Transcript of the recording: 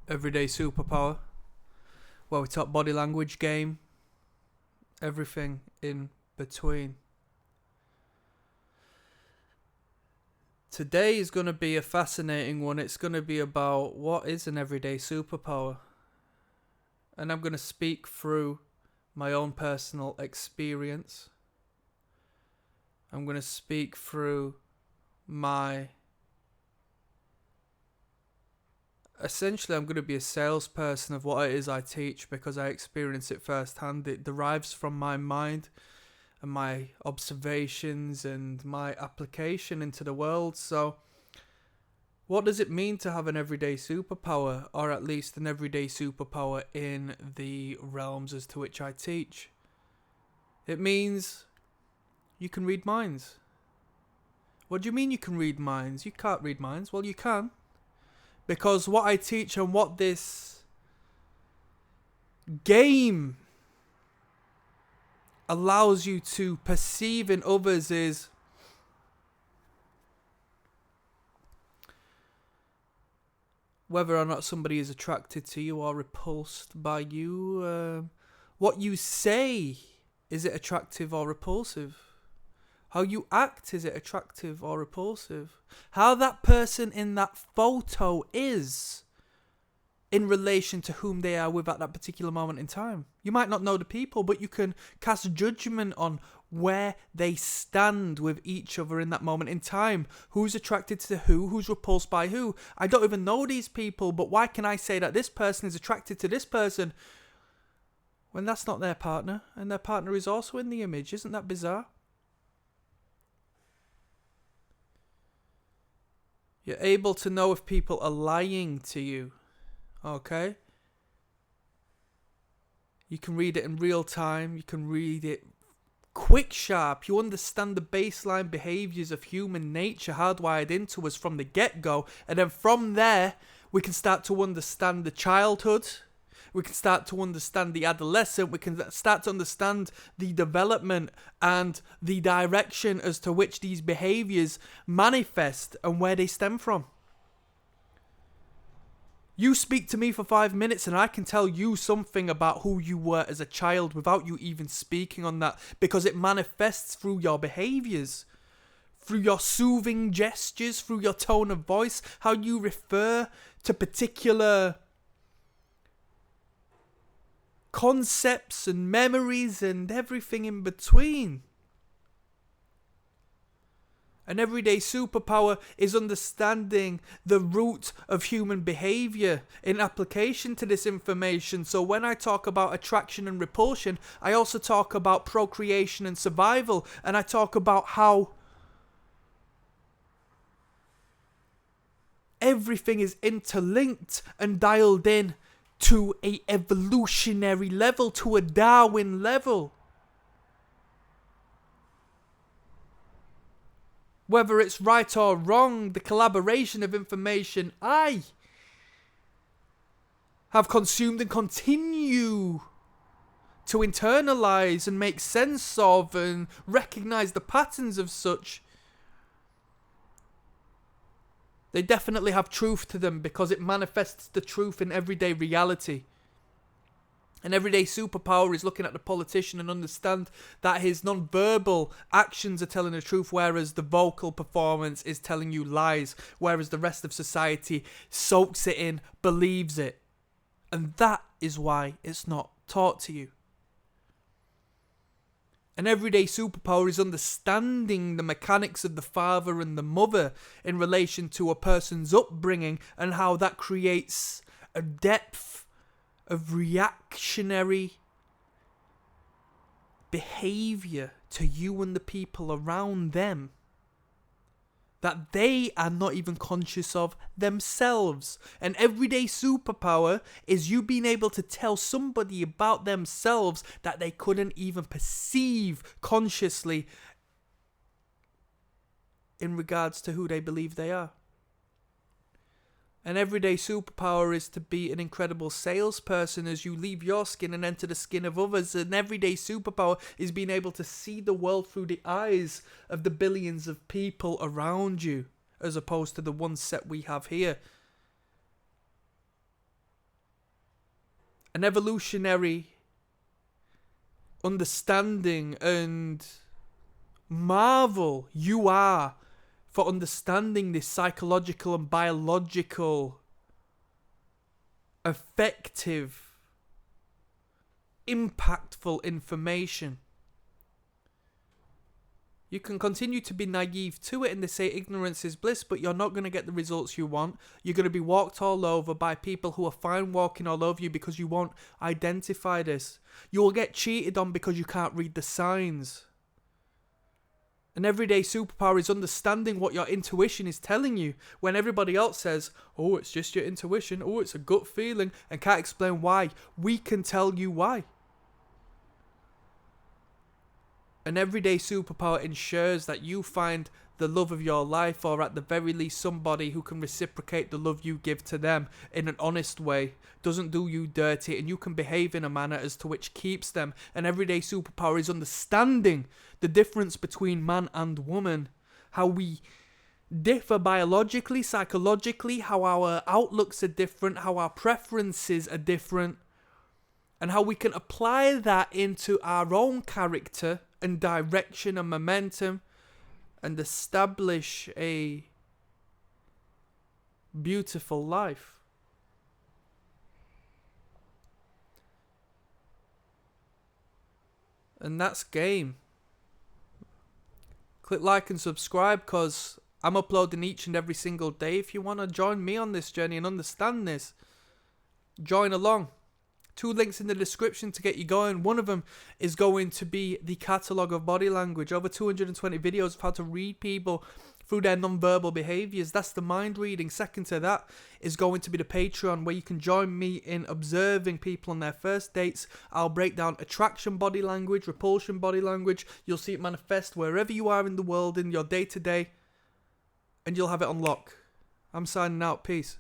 Everyday Superpower, where we talk body language, game, everything in between. Today is going to be a fascinating one. It's going to be about what is an everyday superpower. And I'm going to speak through my own personal experience. I'm going to speak through essentially, I'm going to be a salesperson of what it is I teach because I experience it firsthand. It derives from my mind and my observations and my application into the world. So, what does it mean to have an everyday superpower, or at least an everyday superpower in the realms as to which I teach? It means you can read minds. What do you mean you can read minds? You can't read minds. Well, you can. Because what I teach and what this game allows you to perceive in others is whether or not somebody is attracted to you or repulsed by you. What you say, is it attractive or repulsive? How you act, is it attractive or repulsive? How that person in that photo is in relation to whom they are with at that particular moment in time. You might not know the people, but you can cast judgment on where they stand with each other in that moment in time. Who's attracted to who's repulsed by who. I don't even know these people, but why can I say that this person is attracted to this person when that's not their partner, and their partner is also in the image? Isn't that bizarre? You're able to know if people are lying to you. Okay? You can read it in real time. You can read it quick, sharp. You understand the baseline behaviors of human nature hardwired into us from the get-go. And then from there, we can start to understand the childhood. We can start to understand the adolescent. We can start to understand the development and the direction as to which these behaviors manifest and where they stem from. You speak to me for 5 minutes and I can tell you something about who you were as a child without you even speaking on that, because it manifests through your behaviors, through your soothing gestures, through your tone of voice, how you refer to particular concepts and memories and everything in between. An everyday superpower is understanding the root of human behavior in application to this information. So when I talk about attraction and repulsion, I also talk about procreation and survival, and I talk about how everything is interlinked and dialed in to a evolutionary level, to a Darwin level. Whether it's right or wrong, the collaboration of information I have consumed and continue to internalize and make sense of and recognize the patterns of such, they definitely have truth to them because it manifests the truth in everyday reality. An everyday superpower is looking at the politician and understand that his non-verbal actions are telling the truth, whereas the vocal performance is telling you lies, whereas the rest of society soaks it in, believes it. And that is why it's not taught to you. An everyday superpower is understanding the mechanics of the father and the mother in relation to a person's upbringing and how that creates a depth of reactionary behavior to you and the people around them that they are not even conscious of themselves. An everyday superpower is you being able to tell somebody about themselves that they couldn't even perceive consciously in regards to who they believe they are. An everyday superpower is to be an incredible salesperson as you leave your skin and enter the skin of others. An everyday superpower is being able to see the world through the eyes of the billions of people around you, as opposed to the one set we have here. an evolutionary understanding and marvel you are for understanding this psychological and biological, effective, impactful information. You can continue to be naive to it, and they say ignorance is bliss, but you're not going to get the results you want. You're going to be walked all over by people who are fine walking all over you because you won't identify this. You will get cheated on because you can't read the signs. An everyday superpower is understanding what your intuition is telling you when everybody else says, oh, it's just your intuition, oh, it's a gut feeling, and can't explain why. We can tell you why. An everyday superpower ensures that you find the love of your life, or at the very least somebody who can reciprocate the love you give to them in an honest way, doesn't do you dirty, and you can behave in a manner as to which keeps them. An everyday superpower is understanding the difference between man and woman, how we differ biologically, psychologically, how our outlooks are different, how our preferences are different, and how we can apply that into our own character and direction and momentum and establish a beautiful life. And that's game. Click like and subscribe, because I'm uploading each and every single day. If you want to join me on this journey and understand this, join along. 2 links in the description to get you going. One of them is going to be the catalogue of body language. Over 220 videos of how to read people through their non-verbal behaviours. That's the mind reading. Second to that is going to be the Patreon, where you can join me in observing people on their first dates. I'll break down attraction body language, repulsion body language. You'll see it manifest wherever you are in the world in your day-to-day, and you'll have it on lock. I'm signing out. Peace.